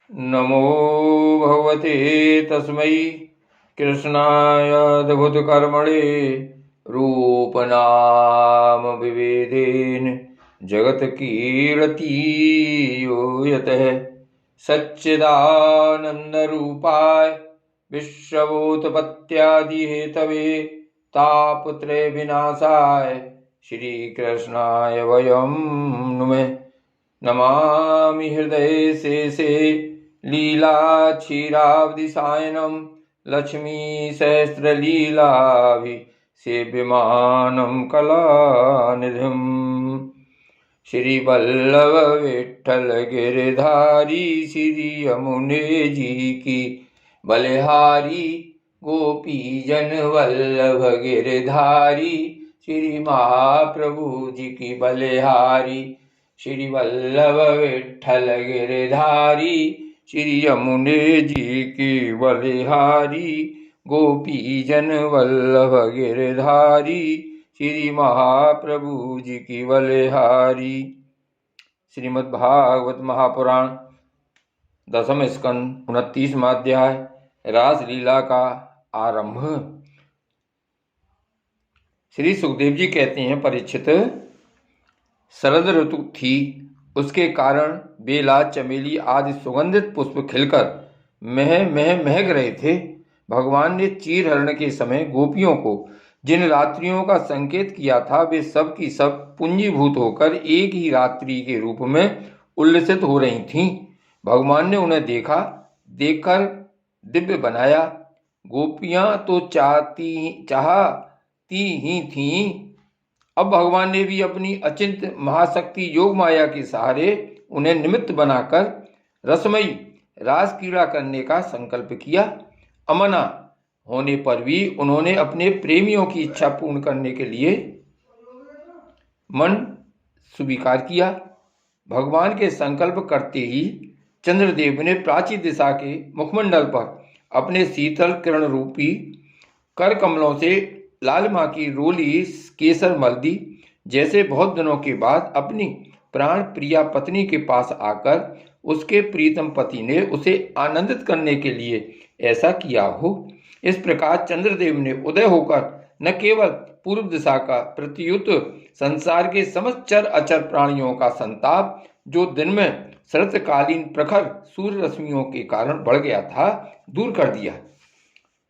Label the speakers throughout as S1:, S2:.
S1: नमो भगवते तस्मै कृष्णाय अद्भुतकर्मणे रूपनाम विभेदेन जगत्कीर्तियो यतः सच्चिदानन्दरूपाय विश्वभूतपत्यादिहेतवे तापत्रयविनाशाय श्रीकृष्णाय वयं नुमः। नमामि हृदये शेषे लीलाक्षीराब्धिसायनं लक्ष्मीसहस्रलीलाभिसेव्यमानं कलानिधिम्। श्रीवल्लभ विठ्ठल गिरधारी श्री यमुने जी की बलिहारी, गोपी जन वल्लभ गिरधारी श्री महाप्रभु जी की बलिहारी। श्री वल्लभ विठ्ठल गिरधारी श्री यमुने जी की बलिहारी, गोपी जन वल्लभ गिरधारी श्री महाप्रभु जी की बलिहारी। श्रीमद् भागवत महापुराण दसम स्कंद 29वां अध्याय रासलीला का आरंभ। श्री सुखदेव जी कहते हैं, परीक्षित, शरद ऋतु थी, उसके कारण बेला, चमेली आदि सुगंधित पुष्प खिलकर महक रहे थे। भगवान ने चीर हरण के समय गोपियों को जिन रात्रियों का संकेत किया था, वे सब की सब पुंजीभूत होकर एक ही रात्रि के रूप में उल्लसित हो रही थीं। भगवान ने उन्हें देखकर दिव्य बनाया। गोपियां तो चाहती ही थीं। अब भगवान ने भी अपनी अचिंत्य महाशक्ति योग माया के सहारे उन्हें निमित्त बनाकर रसमयी रास क्रीड़ा करने का संकल्प किया। अमना होने पर भी उन्होंने अपने प्रेमियों की इच्छा पूर्ण करने के लिए मन स्वीकार किया। भगवान के संकल्प करते ही चंद्रदेव ने प्राची दिशा के मुखमंडल पर अपने शीतल किरण रूपी कर कमलों से लालिमा की रोली केसर मल दी। जैसे बहुत दिनों के बाद अपनी प्राण प्रिया पत्नी के पास आकर उसके प्रीतम पति ने उसे आनंदित करने के लिए ऐसा किया हो, इस प्रकार चंद्रदेव ने उदय होकर न केवल पूर्व दिशा का प्रत्युत संसार के समस्त चर अचर प्राणियों का संताप, जो दिन में शरतकालीन प्रखर सूर्य रश्मियों के कारण बढ़ गया था, दूर कर दिया।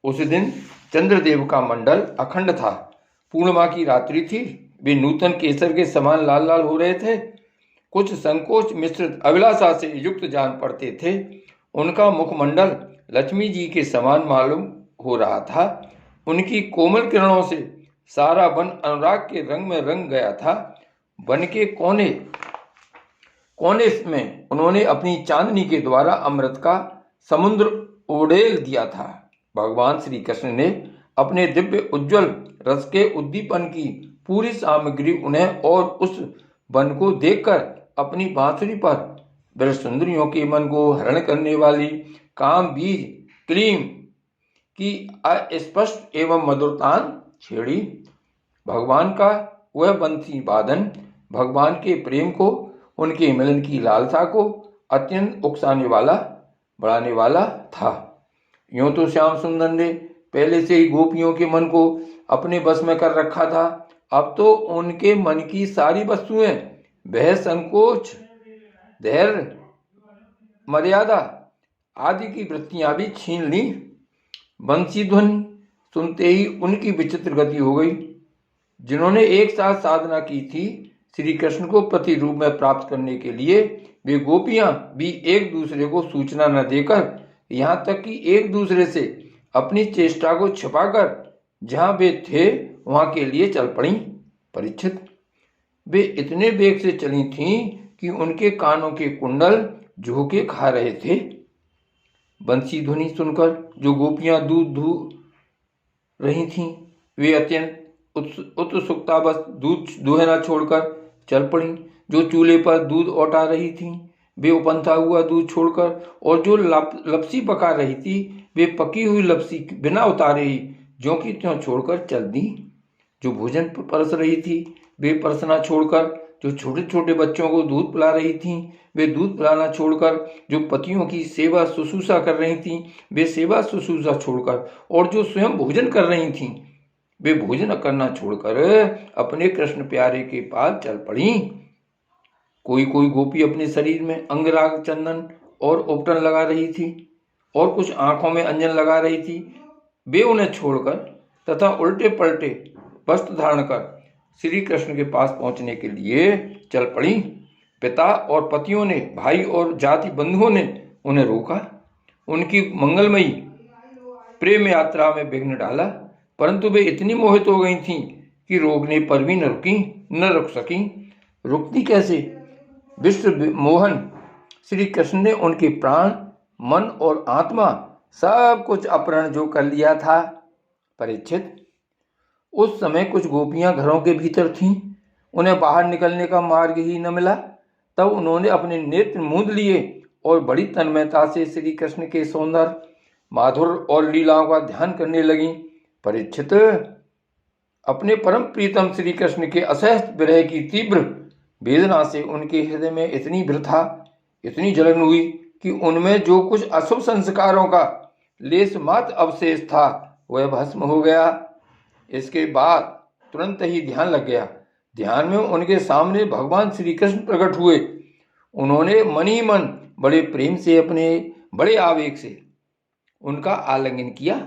S1: उस दिन चंद्रदेव का मंडल अखंड था। पूर्णिमा की रात्रि थी। वे नूतन केसर के समान लाल लाल हो रहे थे। कुछ संकोच मिश्रित अभिलाषा से युक्त जान पड़ते थे। उनका मुखमंडल लक्ष्मी जी के समान मालूम हो रहा था। उनकी कोमल किरणों से सारा वन अनुराग के रंग में रंग गया था। वन के कोने में उन्होंने अपनी चांदनी के द्वारा अमृत का समुद्र उड़ेल दिया था। भगवान श्री कृष्ण ने अपने दिव्य उज्जवल रस के उद्दीपन की पूरी सामग्री उन्हें और उस वन को देखकर अपनी बांसुरी पर ब्रज सुंदरियों के मन को हरण करने वाली काम बीज क्लीम की अस्पष्ट एवं मधुरतान छेड़ी। भगवान का वह बंसी वादन भगवान के प्रेम को, उनके मिलन की लालसा को अत्यंत उकसाने वाला, बढ़ाने वाला था। यूं तो श्याम सुंदर ने पहले से ही गोपियों के मन को अपने बस में कर रखा था। अब तो उनके मन की सारी वस्तुएं, वह संकोच, धैर्य, मर्यादा आदि की वृत्तियां भी छीन ली। बंसी ध्वनि सुनते ही उनकी विचित्र गति हो गई। जिन्होंने एक साथ साधना की थी श्री कृष्ण को पति रूप में प्राप्त करने के लिए, वे गोपियां भी एक दूसरे को सूचना न देकर, यहाँ तक कि एक दूसरे से अपनी चेष्टा को छिपाकर जहां वे थे वहां के लिए चल पड़ी। परीक्षित, वे इतने वेग से चली थीं कि उनके कानों के कुंडल झोंके खा रहे थे। बंसी ध्वनि सुनकर जो गोपियां दूध धू रही थीं, वे अत्यंत उत्सुकतावश दूध दुहना छोड़कर चल पड़ी। जो चूल्हे पर दूध औटा रही थीं, वे उपंथा हुआ दूध छोड़कर, और जो लपसी पका रही थी, वे पकी हुई लपसी बिना उतारे ही ज्यों की त्यों छोड़कर चल दी। जो भोजन परस रही थी, वे परसना छोड़कर जो छोटे छोटे बच्चों को दूध पिला रही थीं, वे दूध पिलाना छोड़कर जो पतियों की सेवा शुश्रूषा कर रही थीं, वे सेवा शुश्रूषा छोड़कर, और जो स्वयं भोजन कर रही थीं, वे भोजन करना छोड़कर अपने कृष्ण प्यारे के पास चल पड़ी। कोई कोई गोपी अपने शरीर में अंगराग, चंदन और उपटन लगा रही थी और कुछ आंखों में अंजन लगा रही थी। वे उन्हें छोड़कर तथा उल्टे पलटे वस्त्र धारण कर श्री कृष्ण के पास पहुंचने के लिए चल पड़ी। पिता और पतियों ने, भाई और जाति बंधुओं ने उन्हें रोका, उनकी मंगलमयी प्रेम यात्रा में विघ्न डाला, परंतु वे इतनी मोहित हो गई थीं कि रोकने पर भी न रुक सकी। रुकती कैसे? विश्व मोहन श्री कृष्ण ने उनके प्राण, मन और आत्मा सब कुछ अपहरण जो कर लिया था। परीक्षित, उस समय कुछ गोपियां घरों के भीतर थीं, उन्हें बाहर निकलने का मार्ग ही न मिला। तब उन्होंने अपने नेत्र मूंद लिए और बड़ी तन्मयता से श्री कृष्ण के सौंदर्य, माधुर्य और लीलाओं का ध्यान करने लगीं। परीक्षित, अपने परम प्रीतम श्री कृष्ण के असहज विरह की तीव्र वेदना से उनके हृदय में इतनी वृथा, इतनी जलन हुई कि उनमें जो कुछ अशुभ संस्कारों का लेस मात्र अवशेष था वह भस्म हो गया। इसके बाद तुरंत ही ध्यान लग गया। ध्यान में उनके सामने भगवान श्री कृष्ण प्रकट हुए। उन्होंने मन ही मन बड़े प्रेम से, अपने बड़े आवेग से उनका आलिंगन किया।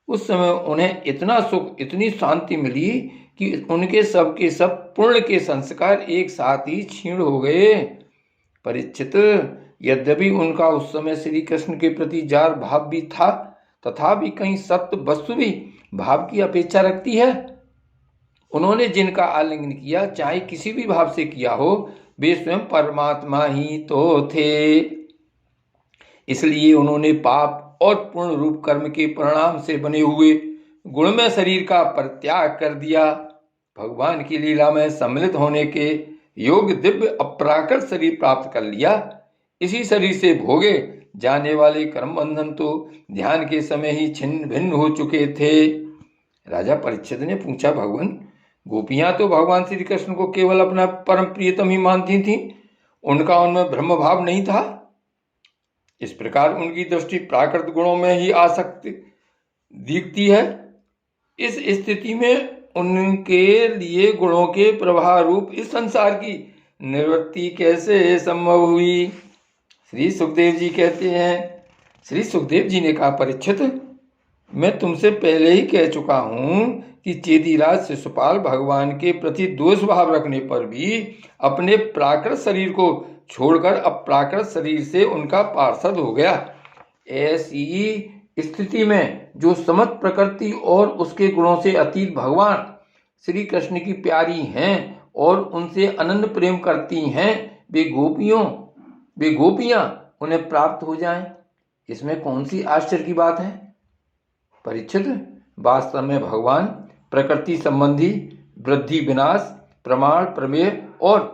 S1: उस समय उन्हें इतना सुख, इतनी शांति मिली कि उनके सब के सब पुण्य के संस्कार एक साथ ही क्षीण हो गए। परीक्षित, यद्यपि उनका उस समय श्री कृष्ण के प्रति जार भाव भी था, तथापि कहीं सत्य वस्तु भी भाव की अपेक्षा रखती है। उन्होंने जिनका आलिंगन किया, चाहे किसी भी भाव से किया हो, वे स्वयं परमात्मा ही तो थे। इसलिए उन्होंने पाप और पूर्ण रूप कर्म के परिणाम से बने हुए गुणमय शरीर का परित्याग कर दिया। भगवान की लीला में सम्मिलित होने के योग्य दिव्य अपराकृत शरीर प्राप्त कर लिया। इसी शरीर से भोगे जाने वाले कर्म बंधन तो ध्यान के समय ही छिन्न भिन्न हो चुके थे। राजा परीक्षित ने पूछा, भगवान, गोपियां तो भगवान श्री कृष्ण को केवल अपना परम प्रियतम ही मानती थीं, उनका उनमें ब्रह्म भाव नहीं था। इस प्रकार उनकी दृष्टि प्राकृत गुणों में ही आसक्त दिखती है। इस स्थिति में उनके लिए गुणों के प्रवाह रूप इस संसार की निवृत्ति कैसे संभव हुई? श्री सुखदेव जी कहते हैं, श्री सुखदेव जी ने कहा, परीक्षित, मैं तुमसे पहले ही कह चुका हूं कि चेदीराज शिशुपाल भगवान के प्रति दोष भाव रखने पर भी अपने प्राकृत शरीर को छोड़कर अप्राकृत शरीर से उनका पार्षद हो गया। ऐसी स्थिति में जो समस्त प्रकृति और उसके गुणों से अतीत भगवान श्री कृष्ण की प्यारी हैं और उनसे अनन्य प्रेम करती हैं, वे गोपियां उन्हें प्राप्त हो जाएं, इसमें कौन सी आश्चर्य की बात है? परीक्षित, वास्तव में भगवान प्रकृति संबंधी वृद्धि, विनाश, प्रमाण, प्रमेय और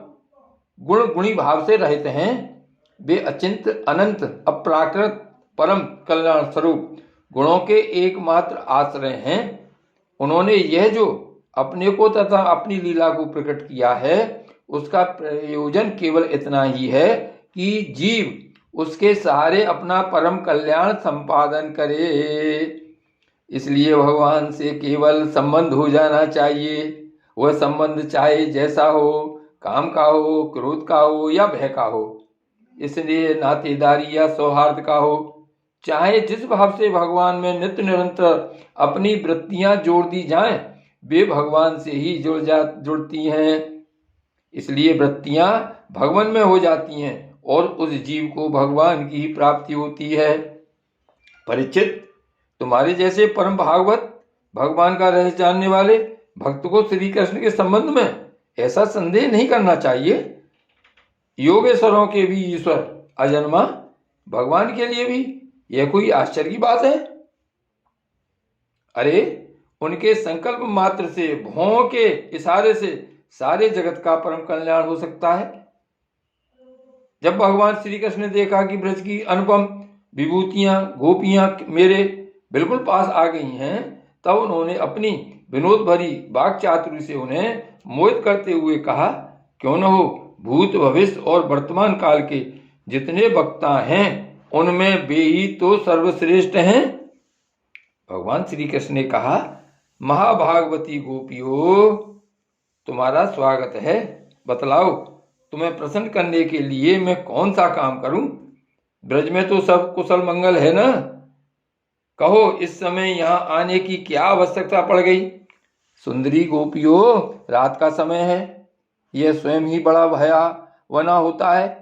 S1: गुण गुणी भाव से रहित हैं। वे अचिंत, अनंत, अप्राकृत, परम कल्याण स्वरूप गुणों के एकमात्र आश्रय हैं। उन्होंने यह जो अपने को तथा अपनी लीला को प्रकट किया है, उसका प्रयोजन केवल इतना ही है कि जीव उसके सहारे अपना परम कल्याण संपादन करे। इसलिए भगवान से केवल संबंध हो जाना चाहिए। वह संबंध चाहे जैसा हो, काम का हो, क्रोध का हो या भय का हो, इसलिए नातेदारी या सौहार्द का हो, चाहे जिस भाव से भगवान में नित्य निरंतर अपनी वृत्तियां जोड़ दी जाएं, वे भगवान से ही जुड़ती हैं। इसलिए वृत्तियां भगवान में हो जाती हैं और उस जीव को भगवान की प्राप्ति होती है। परीक्षित, तुम्हारे जैसे परम भागवत, भगवान का रहस्य जानने वाले भक्त को श्री कृष्ण के संबंध में ऐसा संदेह नहीं करना चाहिए। योगेश्वरों के भी ईश्वर अजन्मा भगवान के लिए भी यह कोई आश्चर्य की बात है? अरे, उनके संकल्प मात्र से, भौं के इशारे से सारे जगत का परम कल्याण हो सकता है। जब भगवान श्री कृष्ण ने देखा कि ब्रज की अनुपम विभूतियां, गोपियां मेरे बिल्कुल पास आ गई हैं, तब उन्होंने अपनी विनोद भरी वाक चातुरी से उन्हें मोहित करते हुए कहा, क्यों न हो, भूत भविष्य और वर्तमान काल के जितने वक्ता हैं उनमें वे ही तो सर्वश्रेष्ठ हैं। भगवान श्री कृष्ण ने कहा, महाभागवती गोपियों, तुम्हारा स्वागत है। बतलाओ, तुम्हें प्रसन्न करने के लिए मैं कौन सा काम करूं? ब्रज में तो सब कुशल मंगल है ना? कहो, इस समय यहाँ आने की क्या आवश्यकता पड़ गई? सुंदरी गोपियों, रात का समय है, यह स्वयं ही बड़ा भयावना होता है।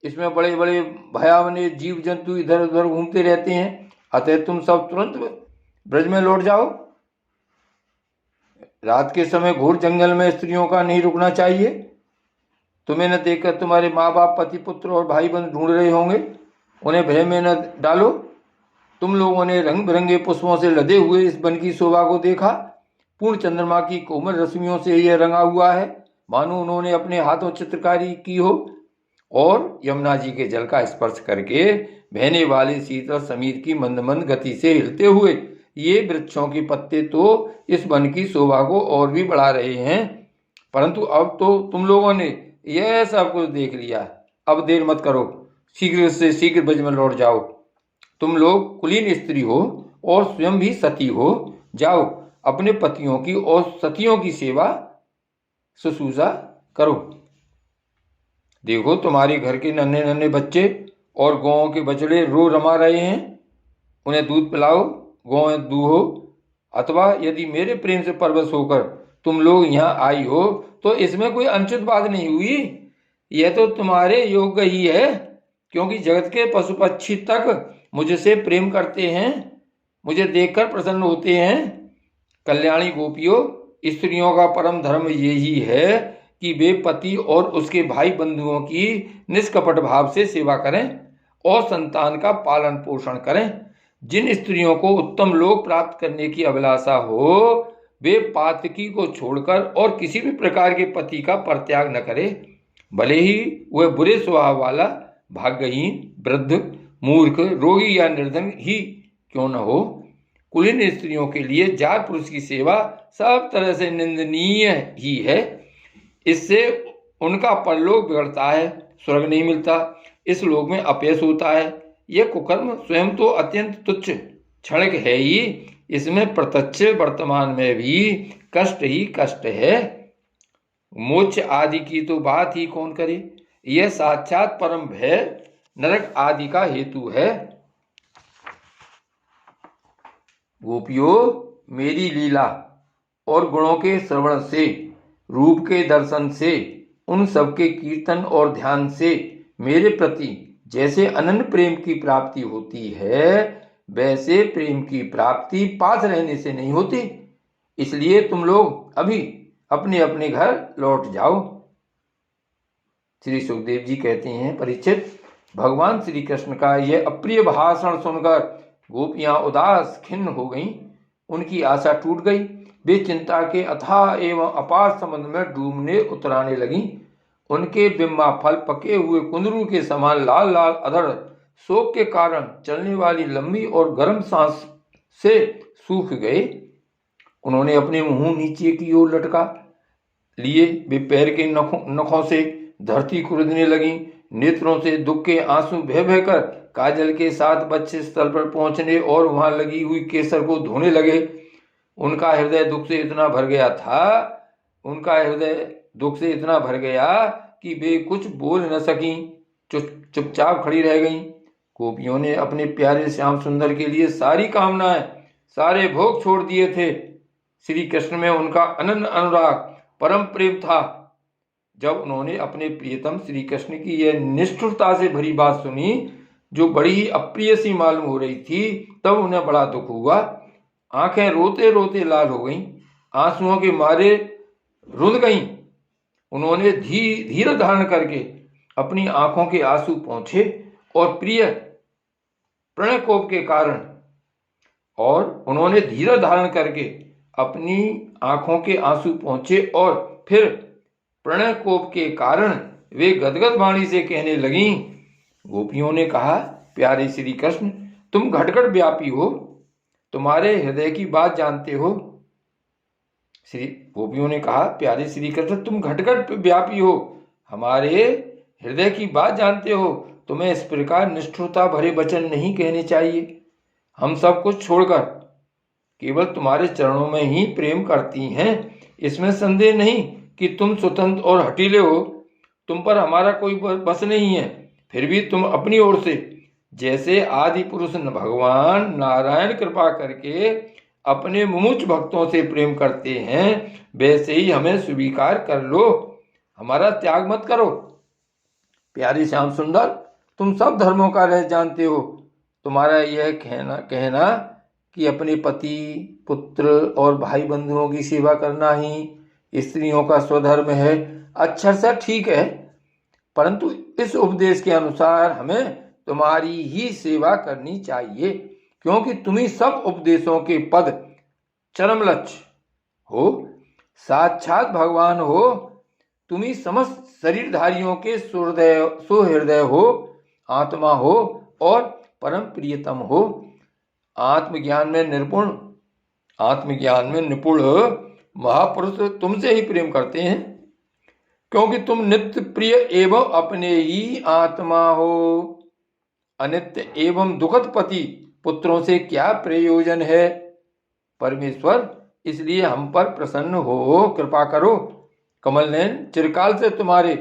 S1: इसमें बड़े बड़े भयावने जीव जंतु इधर उधर घूमते रहते हैं। अतः तुम सब तुरंत ब्रज में लौट जाओ। रात के समय घोर जंगल में स्त्रियों का नहीं रुकना चाहिए। तुम्हें न देखकर तुम्हारे माँ बाप, पति पुत्र और भाई बंधु ढूंढ रहे होंगे, उन्हें भय में न डालो। तुम लोगों ने रंग बिरंगे पुष्पों से लदे हुए इस वन की शोभा को देखा। पूर्ण चंद्रमा की कोमल रश्मियों से यह रंगा हुआ है, मानो उन्होंने अपने हाथों चित्रकारी की हो। और यमुना जी के जल का स्पर्श करके बहने वाले शीतल समीर की मंद मंद गति से हिलते हुए ये वृक्षों के पत्ते तो इस वन की शोभा को और भी बढ़ा रहे हैं। परंतु अब तो तुम लोगों ने यह सब कुछ देख लिया, अब देर मत करो, शीघ्र से शीघ्र ब्रज में लौट जाओ। तुम लोग कुलीन स्त्री हो और स्वयं भी सती हो। जाओ, अपने पतियों की और सतियों की सेवा शुश्रूषा करो। देखो, तुम्हारे घर के नन्हे नन्हे बच्चे और गौओं के बछड़े रो रमा रहे हैं, उन्हें दूध पिलाओ, गौएं दूहो। अथवा यदि मेरे प्रेम से परवश होकर तुम लोग यहाँ आई हो तो इसमें कोई अनुचित बात नहीं हुई। यह तो तुम्हारे योग्य ही है, क्योंकि जगत के पशु पक्षी तक मुझसे प्रेम करते हैं, मुझे देखकर प्रसन्न होते हैं। कल्याणी गोपियों, स्त्रियों का परम धर्म यही है कि वे पति और उसके भाई बंधुओं की निष्कपट भाव से सेवा करें और संतान का पालन पोषण करें। जिन स्त्रियों को उत्तम लोक प्राप्त करने की अभिलाषा हो, वे पातकी को छोड़कर और किसी भी प्रकार के पति का परित्याग न करे, भले ही वह बुरे स्वभाव वाला, भाग्यहीन, वृद्ध, मूर्ख, रोगी या निर्धन ही क्यों न हो। कुलीन स्त्रियों के लिए जार पुरुष की सेवा सब तरह से निंदनीय ही है। इससे उनका परलोक बिगड़ता है, स्वर्ग नहीं मिलता, इस लोक में अपयश होता है। यह कुकर्म स्वयं तो अत्यंत तुच्छ क्षणिक है ही, इसमें प्रत्यक्ष वर्तमान में भी कष्ट ही कष्ट है। मोक्ष आदि की तो बात ही कौन करे, यह साक्षात परम भय नरक आदि का हेतु है। गोपियों, मेरी लीला और गुणों के श्रवण से, रूप के दर्शन से, उन सबके कीर्तन और ध्यान से मेरे प्रति जैसे अनन्य प्रेम की प्राप्ति होती है, वैसे प्रेम की प्राप्ति पास रहने से नहीं होती। इसलिए तुम लोग अभी अपने अपने घर लौट जाओ। श्री सुखदेव जी कहते हैं, परीक्षित, भगवान श्री कृष्ण का यह अप्रिय भाषण सुनकर गोपियां उदास खिन्न हो गईं। उनकी आशा टूट गई। वे चिंता के अथाह एवं अपार समुद्र में डूबने उतराने लगीं। उनके बिम्बा फल पके हुए कुंदरू के समान लाल लाल अधर शोक के कारण चलने वाली लंबी और गर्म सांस से सूख गए। उन्होंने अपने मुंह नीचे की ओर लटका लिए, वे पैर के नखों से धरती कुरेदने लगी। नेत्रों से दुख के आंसू बह बहकर काजल के साथ बच्चे स्थल पर पहुंचने और वहां लगी हुई केसर को धोने लगे। उनका हृदय दुख से इतना भर गया कि वे कुछ बोल न सकी, चुपचाप खड़ी रह गईं। गोपियों ने अपने प्यारे श्याम सुंदर के लिए सारी कामनाएं, सारे भोग छोड़ दिए थे। श्री कृष्ण में उनका अनन्य अनुराग, परम प्रेम था। जब उन्होंने अपने प्रियतम श्री कृष्ण की यह निष्ठुरता से भरी बात सुनी, जो बड़ी ही अप्रिय सी मालूम हो रही थी, तब उन्हें बड़ा दुख हुआ। आंखें रोते रोते लाल हो गईं, आंसुओं के मारे रुंध गईं। उन्होंने धीर धारण करके अपनी आंखों के आंसू पोंछे और प्रिय प्रणय कोप के कारण फिर प्रणय कोप के कारण वे गदगद वाणी से कहने लगीं। गोपियों ने कहा, प्यारे श्री कृष्ण, तुम घट घट व्यापी हो, तुम्हारे हृदय की बात जानते हो। श्री गोपियों ने कहा, प्यारे श्री कृष्ण, तुम घट घट व्यापी हो, हमारे हृदय की बात जानते हो, तुम्हें इस प्रकार निष्ठुरता भरे वचन नहीं कहने चाहिए। हम सब कुछ छोड़कर केवल तुम्हारे चरणों में ही प्रेम करती हैं, इसमें संदेह नहीं कि तुम स्वतंत्र और हठीले हो, तुम पर हमारा कोई बस नहीं है। फिर भी तुम अपनी ओर से जैसे आदि पुरुष भगवान नारायण कृपा करके अपने मुमुक्ष भक्तों से प्रेम करते हैं, वैसे ही हमें स्वीकार कर लो, हमारा त्याग मत करो। प्यारे श्याम सुंदर, तुम सब धर्मों का रह जानते हो, तुम्हारा यह कहना कि अपने पति, पुत्र और भाई बंधुओं की सेवा करना ही स्त्रियों का स्वधर्म है, अच्छा सा ठीक है, परंतु इस उपदेश के अनुसार हमें तुम्हारी ही सेवा करनी चाहिए, क्योंकि तुम ही सब उपदेशों के पद चरम लक्ष्य हो, साक्षात भगवान हो, तुम ही समस्त शरीरधारियों के सुहृदय हो, आत्मा हो और परम प्रियतम हो। आत्मज्ञान में निपुण महापुरुष तुमसे ही प्रेम करते हैं, क्योंकि तुम नित्य प्रिय एवं अपने ही आत्मा हो। अनित्य एवं दुखद पति पुत्रों से क्या प्रयोजन है? परमेश्वर, इसलिए हम पर प्रसन्न हो, कृपा करो। कमल नयन, चिरकाल से तुम्हारे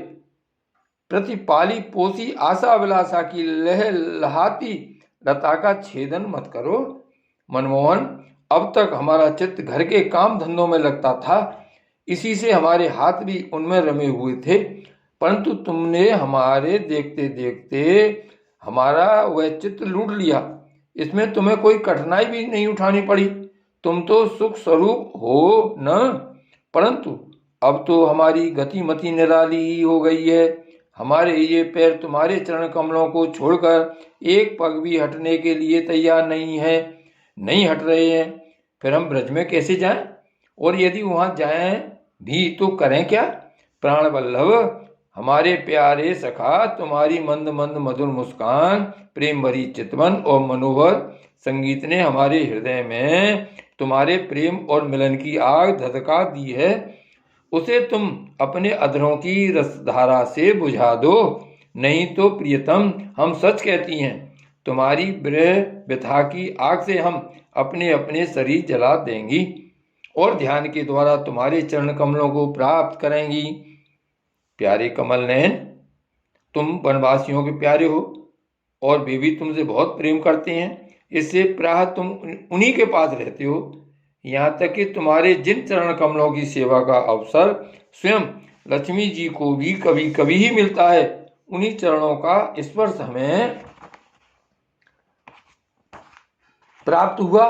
S1: प्रति पाली पोसी आशा अभिलाषा की लहलहाती लता का छेदन मत करो। मनमोहन, अब तक हमारा चित्त घर के काम धंधों में लगता था, इसी से हमारे हाथ भी उनमें रमे हुए थे, परंतु तुमने हमारे देखते देखते हमारा वह चित्त लूट लिया। इसमें तुम्हें कोई कठिनाई भी नहीं उठानी पड़ी, तुम तो सुख स्वरूप हो न, परंतु अब तो हमारी गतिमति निराली ही हो गई है। हमारे ये पैर तुम्हारे चरण कमलों को छोड़कर एक पग भी हटने के लिए तैयार नहीं हट रहे हैं। फिर हम ब्रज में कैसे जाएं? और यदि वहां जाएं भी तो करें क्या? प्राण वल्लभ, हमारे प्यारे सखा, तुम्हारी मंद मंद मधुर मुस्कान, प्रेम भरी चितवन और मनोहर संगीत ने हमारे हृदय में तुम्हारे प्रेम और मिलन की आग धधका दी है, उसे तुम अपने अधरों की रसधारा से बुझा दो, नहीं तो प्रियतम, हम सच कहती हैं, तुम्हारी विरह व्यथा की आग से हम अपने अपने शरीर जला देंगी और ध्यान के द्वारा तुम्हारे चरण कमलों को प्राप्त करेंगी। प्यारे कमल नयन, तुम वनवासियों के प्यारे हो और वे भी तुमसे बहुत प्रेम करते हैं, इससे प्रायः तुम उन्हीं के पास रहते हो। यहाँ तक कि तुम्हारे जिन चरण कमलों की सेवा का अवसर स्वयं लक्ष्मी जी को भी कभी कभी ही मिलता है, उन्हीं चरणों का स्पर्श हमें प्राप्त हुआ।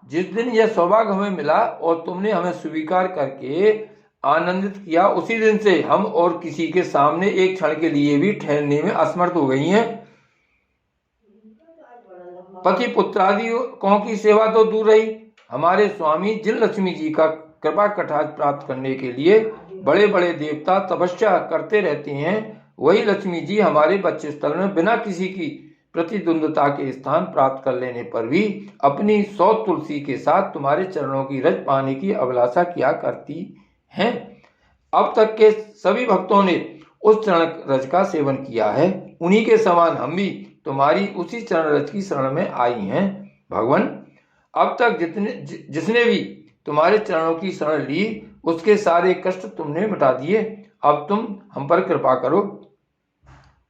S1: जिस दिन यह सौभाग्य हमें मिला और तुमने हमें स्वीकार करके आनंदित किया, उसी दिन से हम और किसी के सामने एक क्षण के लिए भी ठहरने में असमर्थ हो गई हैं। पति पुत्रादि कौं की सेवा तो दूर रही, हमारे स्वामी जिन लक्ष्मी जी का कृपा कटाक्ष प्राप्त करने के लिए बड़े बड़े देवता तपस्या करते रहते हैं, वही लक्ष्मी जी हमारे बच्चे स्थल में बिना किसी की प्रतिद्वंदता के स्थान प्राप्त कर लेने पर भी अपनी 100 तुलसी के साथ तुम्हारे चरणों की रज पाने की अभिलाषा किया करती हैं। अब तक के सभी भक्तों ने उस चरण रज का सेवन किया है, उन्हीं के समान हम भी तुम्हारी उसी चरण रज की शरण में आई हैं। भगवान, अब तक जिसने भी तुम्हारे चरणों की शरण ली, उसके सारे कष्ट तुमने मिटा दिए। अब तुम हम पर कृपा करो,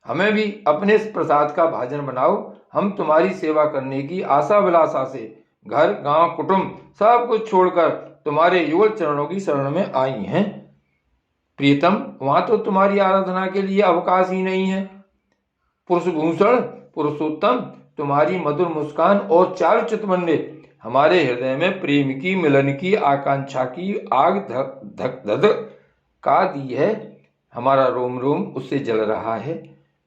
S1: हमें भी अपने प्रसाद का भाजन बनाओ। हम तुम्हारी सेवा करने की आशा अभिलाषा से घर गांव कुटुंब सब कुछ छोड़कर तुम्हारे युगल चरणों की शरण में आई हैं। प्रियतम, वहां तो तुम्हारी आराधना के लिए अवकाश ही नहीं है। पुरुषभूषण पुरुषोत्तम, तुम्हारी मधुर मुस्कान और चारु चितवन ने हमारे हृदय में प्रेम की, मिलन की, आकांक्षा की आग धधका दी है। हमारा रोम रोम उससे जल रहा है।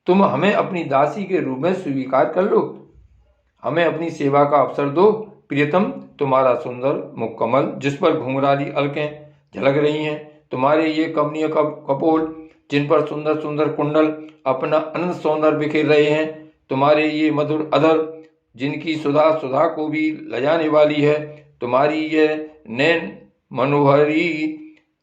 S1: तुम हमें अपनी दासी के रूप में स्वीकार कर लो, हमें अपनी सेवा का अवसर दो। प्रियतम, तुम्हारा सुंदर मुखकमल जिस पर घुंघराली अलकें झलक रही हैं, तुम्हारे ये कमनीय कपोल जिन पर सुंदर सुंदर कुंडल अपना अनंत सौंदर्य बिखेर रहे हैं, तुम्हारे ये मधुर अधर जिनकी सुधा को भी लजाने वाली है, तुम्हारी ये नैन मनोहरी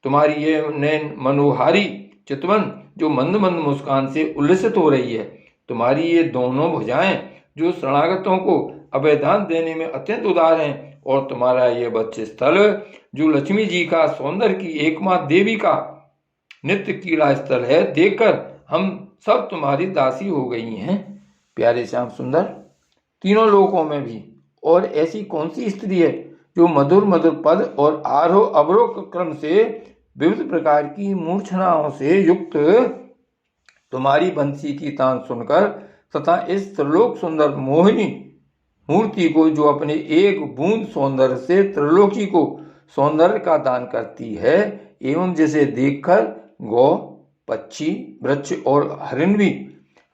S1: तुम्हारी ये नैन मनोहारी चितवन जो मंद मंद मुस्कान से उल्लसित हो रही है, तुम्हारी ये दोनों भुजाएं जो शरणागतों को अभयदान देने में अत्यंत उदार हैं, और तुम्हारा ये वक्ष स्थल जो लक्ष्मी जी का सौंदर्य की एकमात्र देवी का नित्य क्रीड़ा स्थल है, देखकर हम सब तुम्हारी दासी हो गई हैं। प्यारे श्याम सुंदर, तीनों लोकों में भी और ऐसी कौन सी स्त्री है जो मधुर मधुर पद और आरोह अवरोह क्रम से विविध प्रकार की मूर्छनाओं से युक्त तुम्हारी बंसी की तान सुनकर तथा इस त्रिलोक सुंदर मोहिनी मूर्ति को जो अपने एक बूंद सौंदर्य से त्रिलोकी को सौंदर्य का दान करती है, एवं जिसे देखकर गौ, पक्षी, वृक्ष और हरिण भी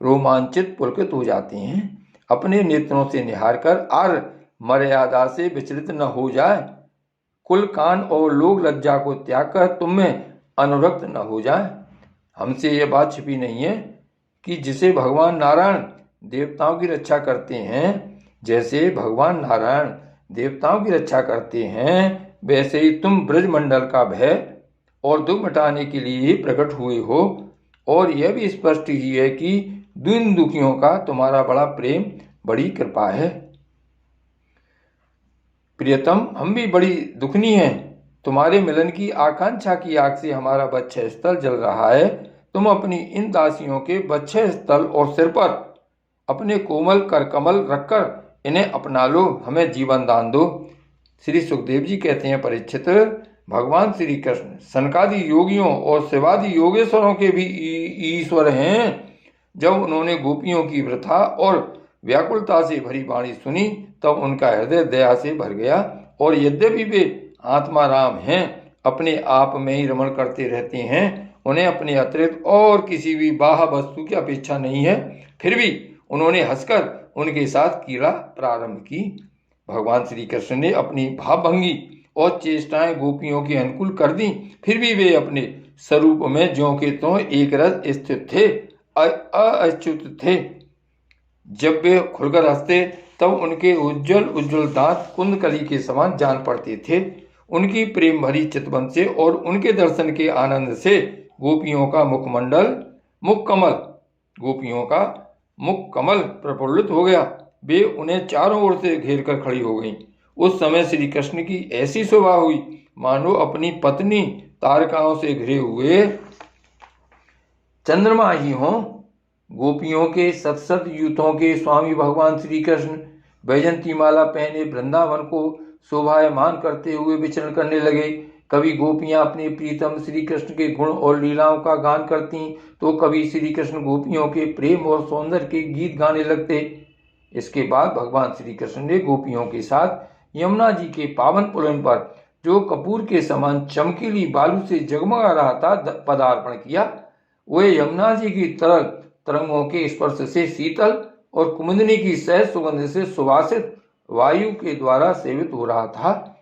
S1: रोमांचित पुलकित हो जाते हैं, अपने नेत्रों से निहार कर आर मर्यादा से विचलित न हो जाए, कुल कान और लोक लज्जा को त्याग कर तुम में अनुरक्त न हो जाए। हमसे यह बात छिपी नहीं है कि जिसे भगवान नारायण देवताओं की रक्षा करते हैं, जैसे भगवान नारायण देवताओं की रक्षा करते हैं, वैसे ही तुम ब्रजमंडल का भय और दुख मिटाने के लिए प्रकट हुए हो। और यह भी स्पष्ट ही है कि दीन दुखियों का तुम्हारा बड़ा प्रेम, बड़ी कृपा है। प्रियतम, हम भी बड़ी दुखनी हैं। तुम्हारे मिलन की आकांक्षा की आग से हमारा वक्षस्थल स्थल जल रहा है। तुम अपनी इन दासियों के वक्षस्थल स्थल और सिर पर अपने कोमल कर कमल रखकर इन्हें अपना लो, हमें जीवन दान दो। श्री सुखदेव जी कहते हैं, परीक्षित, भगवान श्री कृष्ण सनकादि योगियों और शिवादि योगेश्वरों के भी ईश्वर हैं। जब उन्होंने गोपियों की वृथा और व्याकुलता से भरी वाणी सुनी, तब उनका हृदय दया से भर गया, और यद्यपि वे आत्मा राम हैं, अपने आप में ही रमण करते रहते हैं, उन्हें अपने अतिरिक्त और किसी भी बाह्य वस्तु की अपेक्षा नहीं है, फिर भी उन्होंने हंसकर उनके साथ क्रीड़ा प्रारंभ की। भगवान श्री कृष्ण ने अपनी भावभंगी और चेष्टाएं गोपियों के अनुकूल कर दी, फिर भी वे अपने स्वरूप में ज्यों के त्यों एक रस स्थित थे, अच्युत थे। जब वे खुलकर हंसते तब उनके उज्जवल उज्जवल दांत कुंदकली के समान जान पड़ते थे। उनकी प्रेम भरी चितवन से और उनके दर्शन के आनंद से गोपियों का मुख कमल प्रफुल्लित हो गया। वे उन्हें चारों ओर से घेर कर खड़ी हो गईं। उस समय श्री कृष्ण की ऐसी शोभा हुई मानो अपनी पत्नी तारकाओं से घिरे हुए चंद्रमा ही हों। गोपियों के सतसत यूथों के स्वामी भगवान श्री कृष्ण वैजंती माला पहने वृंदावन को शोभायमान करते हुए विचरण करने लगे। कभी गोपियां अपने प्रीतम श्री कृष्ण के गुण और लीलाओं का गान करती, तो कभी श्री कृष्ण गोपियों के प्रेम और सौंदर्य के गीत गाने लगते। इसके बाद भगवान श्री कृष्ण ने गोपियों के साथ यमुना जी के पावन पुलन पर, जो कपूर के समान चमकीली बालू से जगमगा रहा था, पदार्पण किया। वे यमुना जी की तरंगों के स्पर्श से शीतल और कुमुदिनी की सहज सुगंध से सुवासित वायु के द्वारा सेवित हो रहा था।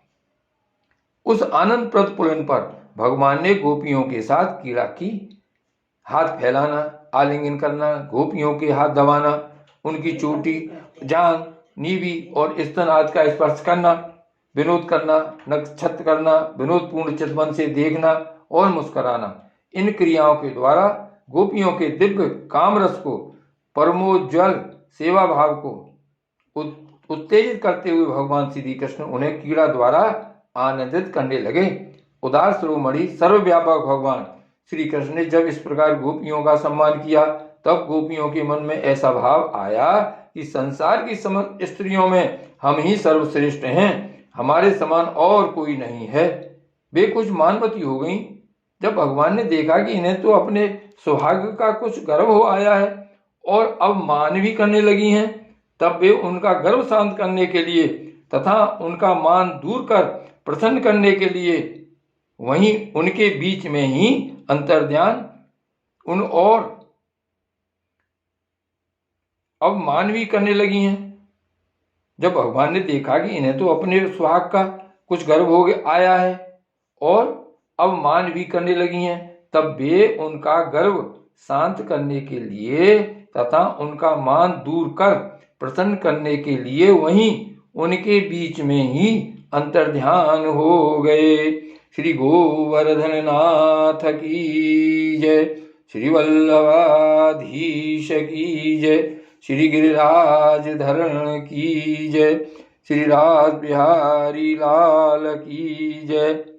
S1: उस आनंद प्रद पुलन पर भगवान ने गोपियों के साथ क्रीड़ा की। हाथ फैलाना, आलिंगन करना, गोपियों के हाथ दबाना, उनकी चोटी, जांघ, नीवी और स्तन आदि का स्पर्श करना, विनोद करना, नक्षत्र करना, विनोदपूर्ण चितवन से देखना और मुस्कुराना, इन क्रियाओं के द्वारा गोपियों के दिव्य कामरस को, परमोज्वल सेवा भाव को उत्तेजित करते हुए भगवान श्री कृष्ण उन्हें क्रीड़ा द्वारा आनंदित करने लगे। उदार शिरोमणि सर्वव्यापक भगवान श्री कृष्ण ने जब इस प्रकार गोपियों का सम्मान किया, तब गोपियों के मन में ऐसा भाव आया कि संसार की समस्त स्त्रियों में हम ही सर्वश्रेष्ठ हैं, हमारे समान और कोई नहीं है। वे कुछ मानवती हो गईं। जब भगवान ने देखा कि इन्हें तो अपने सौभाग्य का कुछ गर्व हो आया है और अब मान भी करने लगी हैं, तब वे उनका गर्व शांत करने के लिए तथा उनका मान दूर कर प्रसन्न करने के लिए वहीं उनके बीच में ही अंतर्ध्यान उन और अब मान भी करने लगी हैं। जब भगवान ने देखा कि इन्हें तो अपने सुहाग का कुछ गर्व हो आया है और अब मान भी करने लगी हैं, तब वे उनका गर्व शांत करने के लिए तथा उनका मान दूर कर प्रसन्न करने के लिए वहीं उनके बीच में ही अंतर्ध्यान हो गए। श्री गोवर्धन नाथ की जय। श्री वल्लभाधीश की जय। श्री गिरिराज धरण की जय। श्री रास बिहारी लाल की जय।